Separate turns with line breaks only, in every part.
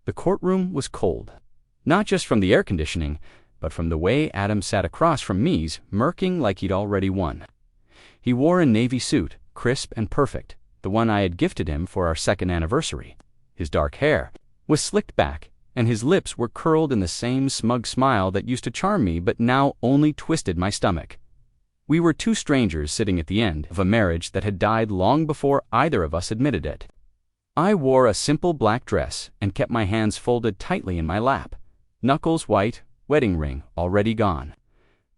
The courtroom was cold, not just from the air conditioning, but from the way Adam sat across from me, smirking like he'd already won. He wore a navy suit, crisp and perfect, the one I had gifted him for our second anniversary. His dark hair was slicked back, and his lips were curled in the same smug smile that used to charm me but now only twisted my stomach. We were two strangers sitting at the end of a marriage that had died long before either of us admitted it. I wore a simple black dress and kept my hands folded tightly in my lap, knuckles white, wedding ring already gone.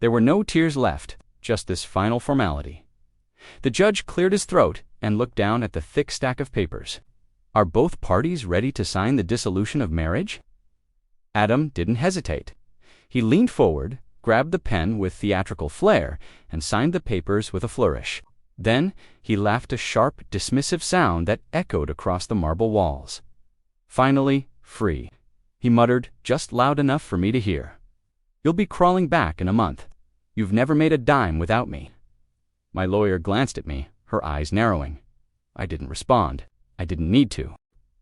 There were no tears left, just this final formality. The judge cleared his throat and looked down at the thick stack of papers. Are both parties ready to sign the dissolution of marriage? Adam didn't hesitate. He leaned forward, grabbed the pen with theatrical flair, and signed the papers with a flourish. Then he laughed a sharp, dismissive sound that echoed across the marble walls. Finally, free, he muttered, just loud enough for me to hear. You'll be crawling back in a month. You've never made a dime without me. My lawyer glanced at me, her eyes narrowing. I didn't respond. I didn't need to.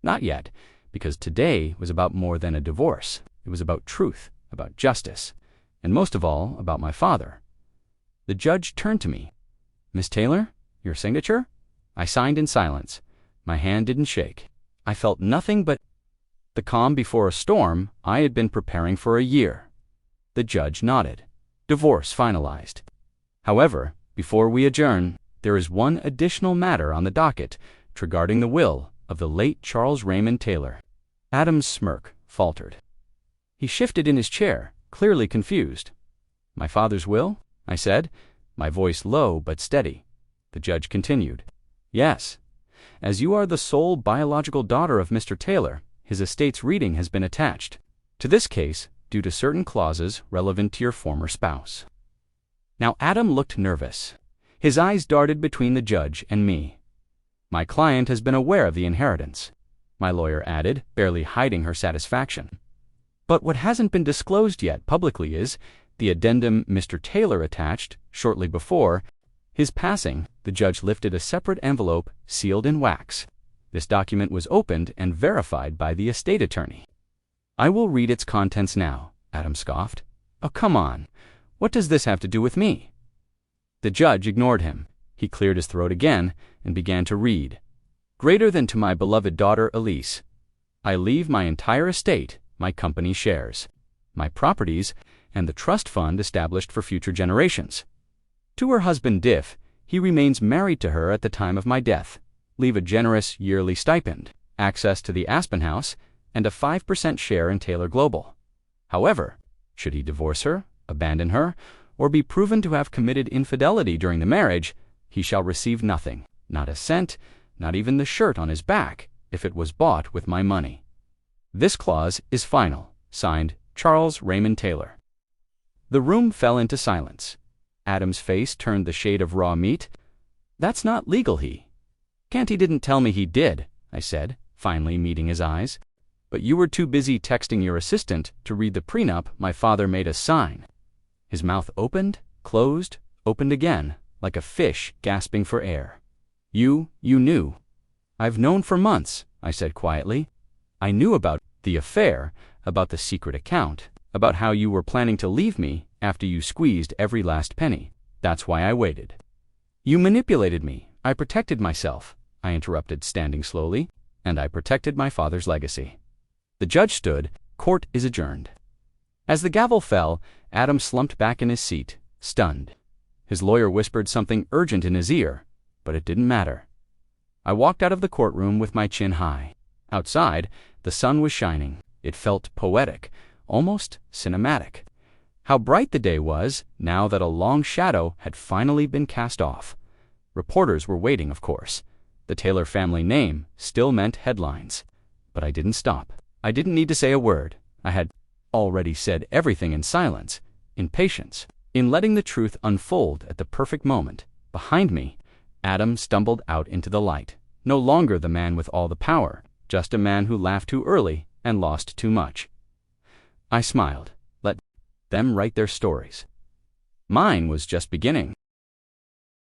Not yet, because today was about more than a divorce. It was about truth, about justice, and most of all, about my father. The judge turned to me. Miss Taylor, your signature? I signed in silence. My hand didn't shake. I felt nothing but the calm before a storm I had been preparing for a year. The judge nodded. Divorce finalized. However, before we adjourn, there is one additional matter on the docket regarding the will of the late Charles Raymond Taylor. Adam's smirk faltered. He shifted in his chair, clearly confused. My father's will? I said, my voice low but steady. The judge continued. Yes. As you are the sole biological daughter of Mr. Taylor, his estate's reading has been attached to this case due to certain clauses relevant to your former spouse. Now Adam looked nervous. His eyes darted between the judge and me. My client has been aware of the inheritance, my lawyer added, barely hiding her satisfaction. But what hasn't been disclosed yet publicly is the addendum Mr. Taylor attached shortly before his passing. The judge lifted a separate envelope sealed in wax. This document was opened and verified by the estate attorney. I will read its contents now, Adam scoffed. Oh, come on. What does this have to do with me? The judge ignored him. He cleared his throat again and began to read. Greater than to my beloved daughter Elise, I leave my entire estate, my company shares, my properties, and the trust fund established for future generations. To her husband Diff, he remains married to her at the time of my death, leave a generous yearly stipend, access to the Aspen House, and a 5% share in Taylor Global. However, should he divorce her, abandon her, or be proven to have committed infidelity during the marriage, he shall receive nothing, not a cent, not even the shirt on his back, if it was bought with my money. This clause is final. Signed, Charles Raymond Taylor. The room fell into silence. Adam's face turned the shade of raw meat. That's not legal, he. Canty didn't tell me he did, I said, finally meeting his eyes. But you were too busy texting your assistant to read the prenup my father made us sign. His mouth opened, closed, opened again, like a fish gasping for air. You knew. I've known for months, I said quietly. I knew about the affair, about the secret account, about how you were planning to leave me after you squeezed every last penny. That's why I waited. You manipulated me. I protected myself, I interrupted, standing slowly, and I protected my father's legacy. The judge stood. Court is adjourned. As the gavel fell, Adam slumped back in his seat, stunned. His lawyer whispered something urgent in his ear, but it didn't matter. I walked out of the courtroom with my chin high. Outside, the sun was shining. It felt poetic, almost cinematic. How bright the day was, now that a long shadow had finally been cast off. Reporters were waiting, of course. The Taylor family name still meant headlines. But I didn't stop. I didn't need to say a word. I had already said everything in silence, in patience, in letting the truth unfold at the perfect moment. Behind me, Adam stumbled out into the light. No longer the man with all the power, just a man who laughed too early and lost too much. I smiled. Let them write their stories. Mine was just beginning.